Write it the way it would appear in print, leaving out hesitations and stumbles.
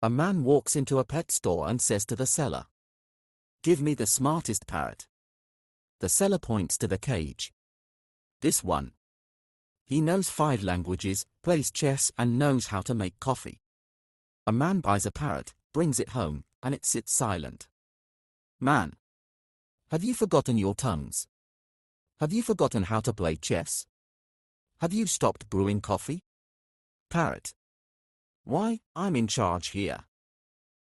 A man walks into a pet store and says to the seller, "Give me the smartest parrot." The seller points to the cage. "This one. He knows 5 languages, plays chess and knows how to make coffee." A man buys a parrot, brings it home, and it sits silent. Man. Have you forgotten your tongues? Have you forgotten how to play chess? Have you stopped brewing coffee? Parrot. Why, I'm in charge here.